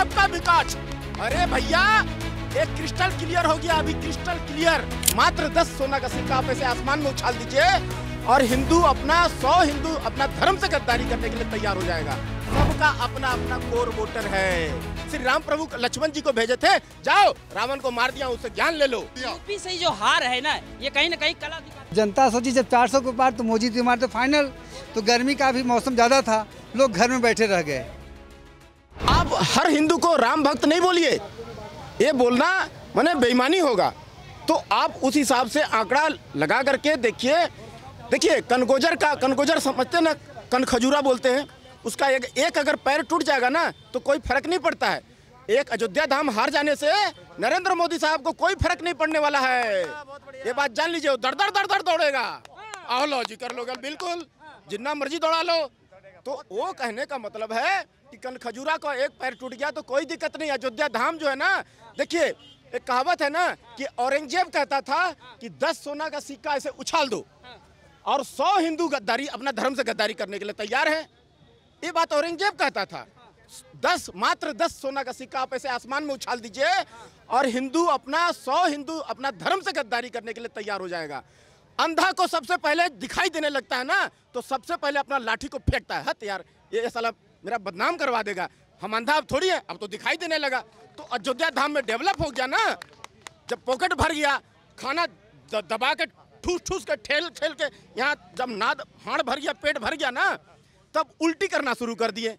सबका विकास। अरे भैया एक क्रिस्टल क्लियर हो गया, अभी क्रिस्टल क्लियर। मात्र 10 सोना का सिक्का आप ऐसे आसमान में उछाल दीजिए और हिंदू अपना 100 हिंदू अपना धर्म से गद्दारी करने के लिए तैयार हो जाएगा। सबका अपना अपना कोर वोटर है। श्री राम प्रभु लक्ष्मण जी को भेजे थे, जाओ रावण को मार दिया, उससे ज्ञान ले लो। यूपी से जो हार है ना, ये कहीं ना कहीं कला दिखा। जनता सोची जब 400 के पार तो मोदी जी मारते फाइनल, तो गर्मी का भी मौसम ज्यादा था, लोग घर में बैठे रह गए। आप हर हिंदू को राम भक्त नहीं बोलिए, ये बोलना माने बेईमानी होगा। तो आप उस हिसाब से आंकड़ा लगा करके देखिए कनगोजर समझते ना, कनखजूरा बोलते हैं, उसका एक अगर पैर टूट जाएगा ना तो कोई फर्क नहीं पड़ता है। एक अयोध्या धाम हार जाने से नरेंद्र मोदी साहब को कोई फर्क नहीं पड़ने वाला है, ये बात जान लीजिए। दर दर दौड़ेगा। आओ लो जी कर लो, बिल्कुल जितना मर्जी दौड़ा लो। तो वो कहने का मतलब है कि कनखजूरा का एक पैर टूट गया तो कोई दिक्कत नहीं। अयोध्या धाम जो है ना, देखिए एक कहावत है ना कि औरंगजेब कहता था कि 10 सोना का सिक्का ऐसे उछाल दो और 100 हिंदू गद्दारी अपना धर्म से गद्दारी करने के लिए तैयार है। ये बात औरंगजेब कहता था। मात्र 10 सोना का सिक्का आप ऐसे आसमान में उछाल दीजिए और 100 हिंदू अपना धर्म से गद्दारी करने के लिए तैयार हो जाएगा। अंधा को सबसे पहले दिखाई देने लगता है ना, तो सबसे पहले अपना लाठी को फेंकता है। हट यार, ये साला मेरा बदनाम करवा देगा। हम अंधा अब थोड़ी है, अब तो दिखाई देने लगा। तो अयोध्या धाम में डेवलप हो गया ना, जब पॉकेट भर गया, खाना दबा के ठूस के ठेल के यहाँ जब नाद हाड़ भर गया, पेट भर गया ना, तब उल्टी करना शुरू कर दिए।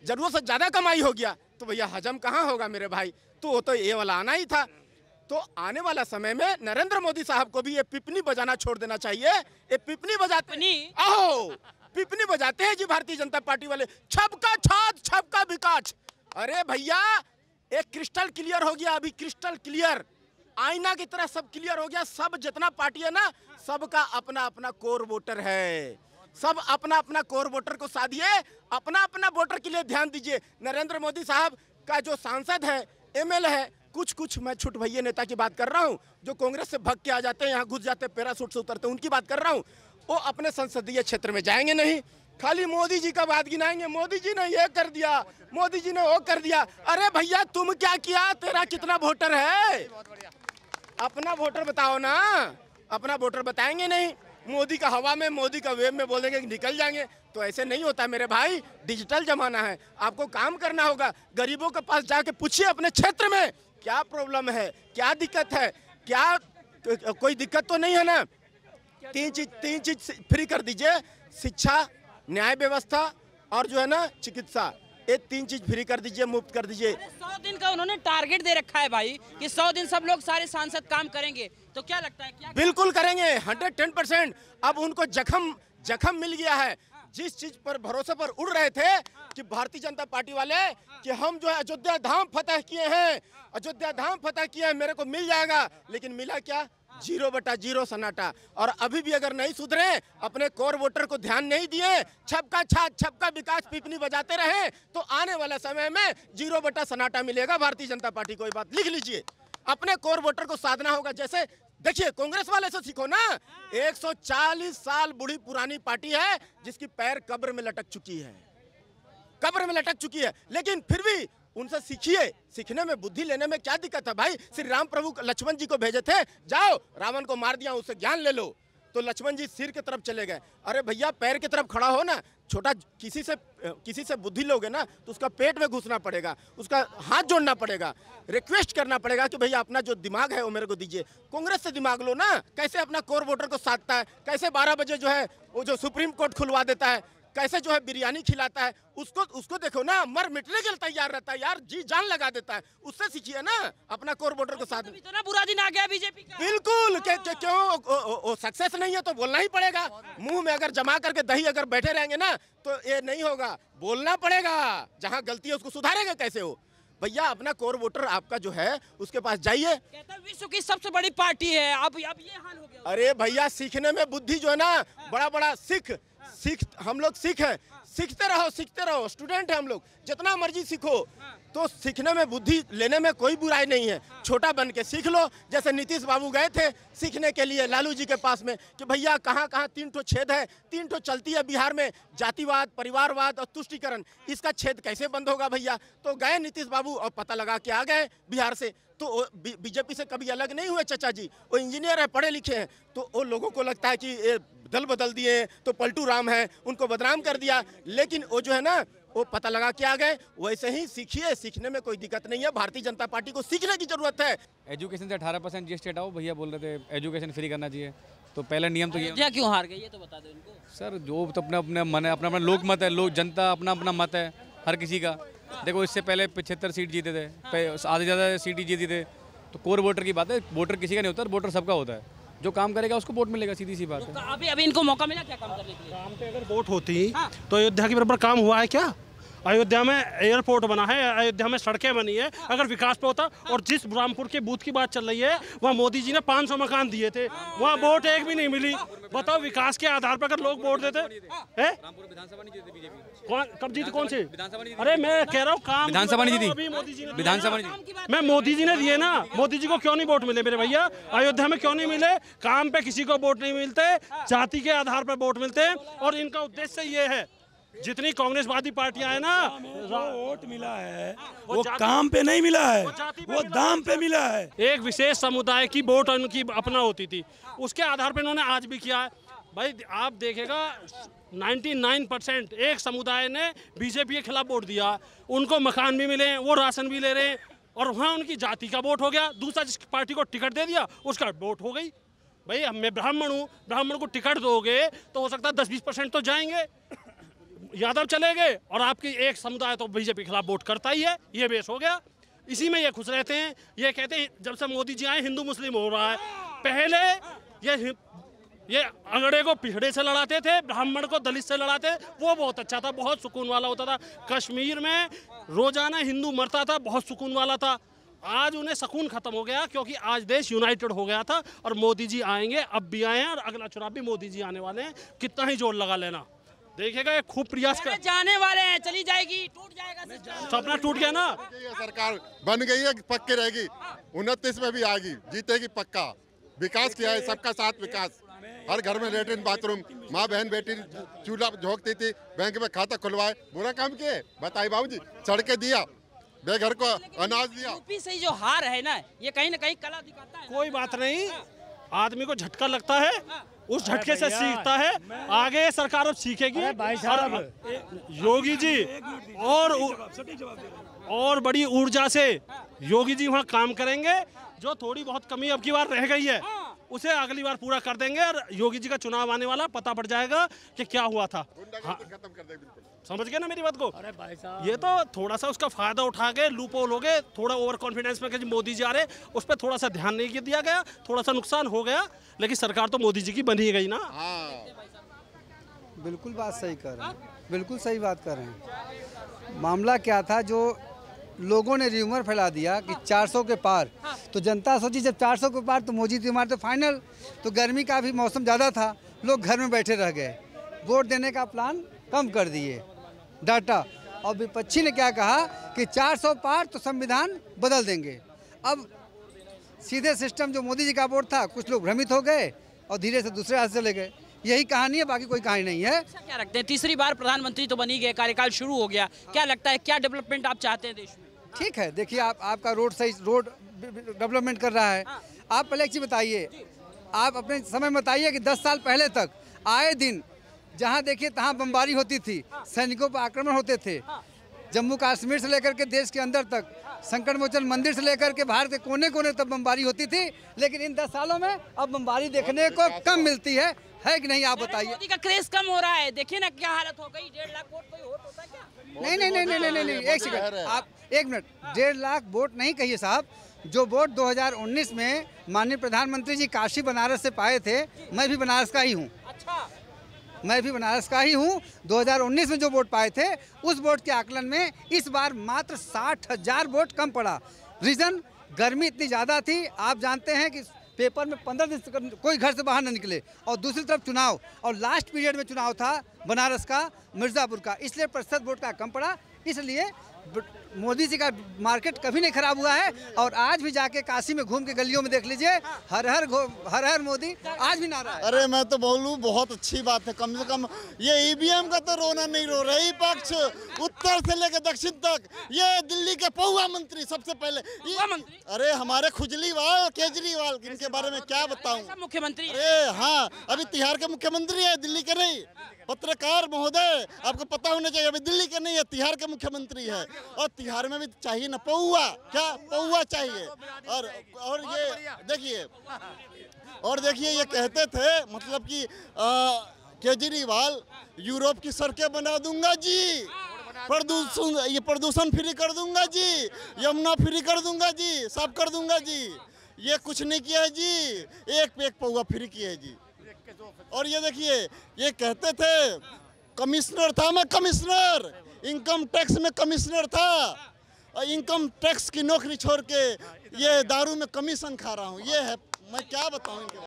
जरूरत से ज्यादा कमाई हो गया तो भैया हजम कहाँ होगा मेरे भाई, तो वो तो ये वाला आना ही था। तो आने वाला समय में नरेंद्र मोदी साहब को भी ये पिपनी बजाना छोड़ देना चाहिए। ये पिपनी बजाते हैं जी भारतीय जनता पार्टी वाले, छबका छात छबका विकास। अरे भैया एक क्रिस्टल क्लियर हो गया, अभी क्रिस्टल क्लियर, आईना की तरह सब क्लियर हो गया। सब जितना पार्टी है ना, सबका अपना अपना कोर वोटर है। सब अपना अपना कोर वोटर को साधिए, अपना अपना वोटर के लिए ध्यान दीजिए। नरेंद्र मोदी साहब का जो सांसद है, एमएलए है, कुछ मैं छुट भैया नेता की बात कर रहा हूँ, जो कांग्रेस से भग के आ जाते हैं, यहाँ घुस जाते, पैरासूट से उतरते, उनकी बात कर रहा हूँ। वो अपने संसदीय क्षेत्र में जाएंगे नहीं, खाली मोदी जी का बात गिनाएंगे। मोदी जी ने ये कर दिया, मोदी जी ने वो कर दिया। अरे भैया तुम क्या किया, तेरा कितना वोटर है, अपना वोटर बताओ ना। अपना वोटर बताएंगे नहीं, मोदी का हवा में, मोदी का वेव में बोल देंगे कि निकल जाएंगे। तो ऐसे नहीं होता मेरे भाई, डिजिटल जमाना है, आपको काम करना होगा। गरीबों के पास जाके पूछिए अपने क्षेत्र में क्या प्रॉब्लम है, क्या दिक्कत है, क्या कोई दिक्कत तो नहीं है ना। तीन चीज फ्री कर दीजिए, शिक्षा, न्याय व्यवस्था और जो है ना चिकित्सा, ये 3 चीज फ्री कर दीजिए, मुफ्त कर दीजिए। 100 दिन का उन्होंने टारगेट दे रखा है भाई कि 100 दिन सब लोग सारे सांसद काम करेंगे, तो क्या लगता है क्या? बिल्कुल करेंगे, 110%। अब उनको जख्म मिल गया है। जिस चीज पर भरोसे पर उड़ रहे थे कि भारतीय जनता पार्टी वाले कि हम जो है अयोध्या धाम फतह किए हैं, अयोध्या धाम फतह किए हैं, मेरे को मिल जाएगा, लेकिन मिला क्या? 0/0 सन्नाटा। और अभी भी अगर नहीं सुधरे, अपने कोर वोटर को ध्यान नहीं दिए, छबका छात छबका विकास पिपनी बजाते रहे, तो आने वाला समय में 0 सन्नाटा मिलेगा भारतीय जनता पार्टी को। ये बात लिख लीजिए, अपने कोर वोटर को साधना होगा। जैसे देखिए कांग्रेस वाले से सीखो ना, 140 साल बूढ़ी पुरानी पार्टी है जिसकी पैर कब्र में लटक चुकी है, लेकिन फिर भी उनसे सीखिए। सीखने में, बुद्धि लेने में क्या दिक्कत है भाई। श्री राम प्रभु लक्ष्मण जी को भेजे थे, जाओ रावण को मार दिया, उससे ज्ञान ले लो। तो लक्ष्मण जी सिर की तरफ चले गए। अरे भैया पैर की तरफ खड़ा हो ना, छोटा किसी से बुद्धि लोगे ना तो उसका पेट में घुसना पड़ेगा, उसका हाथ जोड़ना पड़ेगा, रिक्वेस्ट करना पड़ेगा कि भैया अपना जो दिमाग है वो मेरे को दीजिए। कांग्रेस से दिमाग लो ना, कैसे अपना कोर वोटर को साधता है, कैसे 12 बजे जो है वो जो सुप्रीम कोर्ट खुलवा देता है, कैसे जो है बिरयानी खिलाता है, उसको देखो ना, मर मिटने के लिए तैयार रहता है यार, जी जान लगा देता है। उससे सीखिए ना अपना कोर वोटर को साथ। इतना बुरा दिन आ गया बीजेपी का। बिल्कुल, क्यों सक्सेस नहीं है तो बोलना ही पड़ेगा। मुंह में अगर जमा करके दही अगर बैठे रहेंगे ना तो ये नहीं होगा, बोलना पड़ेगा। जहां गलती है उसको सुधारेंगे कैसे हो भैया। अपना कोर वोटर आपका जो है उसके पास जाइए। कहता विश्व की सबसे बड़ी पार्टी है, अब ये हाल हो गया। अरे भैया सीखने में बुद्धि जो है ना, बड़ा सिख हम लोग सिख हैं, सीखते रहो, स्टूडेंट है हम लोग, जितना मर्जी सीखो। तो सीखने में, बुद्धि लेने में कोई बुराई नहीं है, छोटा बन के सीख लो। जैसे नीतीश बाबू गए थे सीखने के लिए लालू जी के पास में कि भैया कहाँ कहाँ 3 ठो छेद है, 3 ठो चलती है बिहार में, जातिवाद, परिवारवाद और तुष्टीकरण, इसका छेद कैसे बंद होगा भैया। तो गए नीतीश बाबू और पता लगा के आ गए बिहार से। तो बीजेपी से कभी अलग नहीं हुए चाचा जी, वो इंजीनियर है, पढ़े लिखे हैं। तो वो लोगों को लगता है कि ये दल बदल दिए तो पलटू राम है, उनको बदनाम कर दिया। लेकिन वो जो है ना, वो पता लगा के आ गए। वैसे ही सीखिए, सीखने में कोई दिक्कत नहीं है। भारतीय जनता पार्टी को सीखने की जरूरत है। एजुकेशन से 18% जीएसटी हटाओ, भैया बोल रहे थे एजुकेशन फ्री करना चाहिए। तो पहला नियम तो ये क्या क्यों हार गई ये तो बता दो इनको। सर, जो तो अपना अपना मन है, अपना अपना लोक मत है, लोक जनता अपना अपना मत है हर किसी का। देखो, इससे पहले 75 सीट जीते थे, आधे ज़्यादा सीट ही जीते थे। तो कोर वोटर की बात है, वोटर किसी का नहीं होता, वोटर सबका होता है। जो काम करेगा उसको वोट मिलेगा, सीधी सी बात है। तो अभी इनको मौका मिला क्या काम करने के लिए? काम पे अगर वोट होती तो अयोध्या के बराबर काम हुआ है क्या? अयोध्या में एयरपोर्ट बना है, अयोध्या में सड़कें बनी है। अगर विकास पे होता, और जिस रामपुर के बूथ की बात चल रही है वहाँ मोदी जी ने 500 मकान दिए थे, वहाँ वोट एक भी नहीं मिली। बताओ, विकास के आधार पर अगर लोग वोट देते हैं। कौन कब जीती? कौन सी? अरे मैं कह रहा हूँ काम विधानसभा नहीं जीती, विधानसभा मैं मोदी जी ने दिए ना। मोदी जी को क्यों नहीं वोट मिले मेरे भैया? अयोध्या में क्यों नहीं मिले? काम पे किसी को वोट नहीं मिलते, जाति के आधार पर वोट मिलते हैं। और इनका उद्देश्य ये है, जितनी कांग्रेसवादी पार्टियां हैं ना, वोट मिला है वो काम पे नहीं मिला है, वो दाम पे मिला है। एक विशेष समुदाय की वोट उनकी अपना होती थी, उसके आधार पे इन्होंने आज भी किया है। भाई आप देखेगा 99% एक समुदाय ने बीजेपी के खिलाफ वोट दिया, उनको मकान भी मिले हैं, वो राशन भी ले रहे हैं, और वहाँ उनकी जाति का वोट हो गया। दूसरा जिस पार्टी को टिकट दे दिया उसका वोट हो गई। भाई मैं ब्राह्मण हूँ, ब्राह्मण को टिकट दोगे तो हो सकता है 10-20% तो जाएंगे, यादव चले गए, और आपकी एक समुदाय तो बीजेपी के खिलाफ वोट करता ही है। ये बेस हो गया, इसी में ये खुश रहते हैं। ये कहते हैं जब से मोदी जी आए हिंदू मुस्लिम हो रहा है। पहले ये अगड़े को पिछड़े से लड़ाते थे, ब्राह्मण को दलित से लड़ाते, वो बहुत अच्छा था, बहुत सुकून वाला होता था। कश्मीर में रोजाना हिंदू मरता था, बहुत सुकून वाला था। आज उन्हें सुकून खत्म हो गया, क्योंकि आज देश यूनाइटेड हो गया था। और मोदी जी आएंगे, अब भी आए हैं, और अगला चुनाव भी मोदी जी आने वाले हैं। कितना ही जोर लगा लेना, देखिएगा ये खूब प्रयास कर। जाने वाले हैं, चली जाएगी, टूट जाएगा, सपना टूट गया ना। सरकार बन गई है, पक्की रहेगी, 29 में भी आएगी, जीतेगी पक्का। विकास किया है, सबका साथ विकास। हर घर में लेटरिन बाथरूम, माँ बहन बेटी चूल्हा झोंकती थी, बैंक में खाता खुलवाए, बुरा काम किए? बताइए बाबूजी, सड़कें दिया, बेघर को अनाज दिया। यूपी से जो हार है ना, ये कहीं ना कहीं कला दिखाता है। कोई बात नहीं, आदमी को झटका लगता है, उस झटके से सीखता है, आगे सरकार अब सीखेगी। भाई साहब, योगी जी और बड़ी ऊर्जा से योगी जी वहाँ काम करेंगे। जो थोड़ी बहुत कमी अब की बार रह गई है उसे अगली बार पूरा कर देंगे, और योगी जी का चुनाव आने वाला, पता पड़ जाएगा कि क्या हुआ था। हाँ, खत्म कर देंगे बिल्कुल। समझ गए ना मेरी बात को? अरे भाई साहब, ये तो थोड़ा सा उसका फायदा उठा के लूपहोल हो गए, थोड़ा ओवर कॉन्फिडेंस में कि मोदी जी आ रहे, उस पर थोड़ा सा ध्यान नहीं दिया गया, थोड़ा सा नुकसान हो गया। लेकिन सरकार तो मोदी जी की बनी गई ना। बिल्कुल बात सही कर रहे हैं, बिल्कुल सही बात कर रहे हैं। मामला क्या था, जो लोगों ने र्यूमर फैला दिया कि 400 के पार, तो जनता सोची जब 400 के पार तो मोदी त्योहार तो फाइनल। तो गर्मी का भी मौसम ज़्यादा था, लोग घर में बैठे रह गए, वोट देने का प्लान कम कर दिए, डाटा। और विपक्षी ने क्या कहा कि 400 पार तो संविधान बदल देंगे। अब सीधे सिस्टम जो मोदी जी का वोट था, कुछ लोग भ्रमित हो गए और धीरे से दूसरे हाथ चले गए। यही कहानी है, बाकी कोई कहानी नहीं है। क्या रखते हैं, तीसरी बार प्रधानमंत्री तो बनी गए, कार्यकाल शुरू हो गया, क्या लगता है क्या डेवलपमेंट आप चाहते हैं देश में? ठीक है, देखिए आपका रोड डेवलपमेंट कर रहा है। आप पहले एक चीज़ बताइए, आप अपने समय में बताइए कि 10 साल पहले तक आए दिन जहां देखिए तहां बमबारी होती थी, सैनिकों पर आक्रमण होते थे, जम्मू कश्मीर से लेकर के देश के अंदर तक, संकट मोचन मंदिर से लेकर के भारत के कोने कोने तक बमबारी होती थी। लेकिन इन 10 सालों में अब बमबारी देखने को कम मिलती है कि नहीं? आप बताइए। मोदी का क्रेज कम हो रहा है, देखिए ना क्या हालत हो गई। 1.5 लाख वोट कोई वोट होता है क्या? नहीं, एक सेकंड, आप 1 मिनट। 1.5 लाख वोट नहीं कहिए साहब, जो वोट 2019 में माननीय प्रधानमंत्री जी काशी बनारस से पाए थे, मैं भी बनारस का ही हूँ। अच्छा, मैं भी बनारस का ही हूँ। 2019 में जो वोट पाए थे, उस वोट के आकलन में इस बार मात्र 60,000 वोट कम पड़ा। रीज़न, गर्मी इतनी ज़्यादा थी। आप जानते हैं कि पेपर में 15 दिन से कोई घर से बाहर न निकले, और दूसरी तरफ चुनाव, और लास्ट पीरियड में चुनाव था बनारस का, मिर्ज़ापुर का, इसलिए प्रतिशत वोट का कम पड़ा। इसलिए मोदी जी का मार्केट कभी नहीं खराब हुआ है। और आज भी जाके काशी में घूम के गलियों में देख लीजिए, हर हर मोदी आज भी नारा है। अरे मैं तो बोलूँ बहुत अच्छी बात है, कम से कम ये ईवीएम का तो रोना नहीं रो रही पक्ष, उत्तर से लेकर दक्षिण तक। ये दिल्ली के पहुआ मंत्री सबसे पहले, अरे हमारे खुजलीवाल केजरीवाल, इनके बारे में क्या बताऊं। मुख्यमंत्री, अरे हाँ, अभी तिहाड़ के मुख्यमंत्री है, दिल्ली के नहीं। पत्रकार महोदय, आपको पता होना चाहिए, अभी दिल्ली के नहीं है, तिहाड़ के मुख्यमंत्री है। और तिहाड़ में भी चाहिए ना पौआ, क्या पौआ चाहिए। और ये देखिए, ये कहते थे मतलब कि केजरीवाल यूरोप की सड़कें बना दूंगा जी, प्रदूषण फ्री कर दूंगा जी, यमुना फ्री कर दूंगा जी, सब कर दूंगा जी। ये कुछ नहीं किया है जी, एक पे एक पौआ फ्री किया है जी। और ये देखिए, ये कहते थे कमिश्नर था मैं, कमिश्नर इनकम टैक्स में कमिश्नर था, और इनकम टैक्स की नौकरी छोड़ के ये दारू में कमीशन खा रहा हूँ। ये है, मैं क्या बताऊँ इनके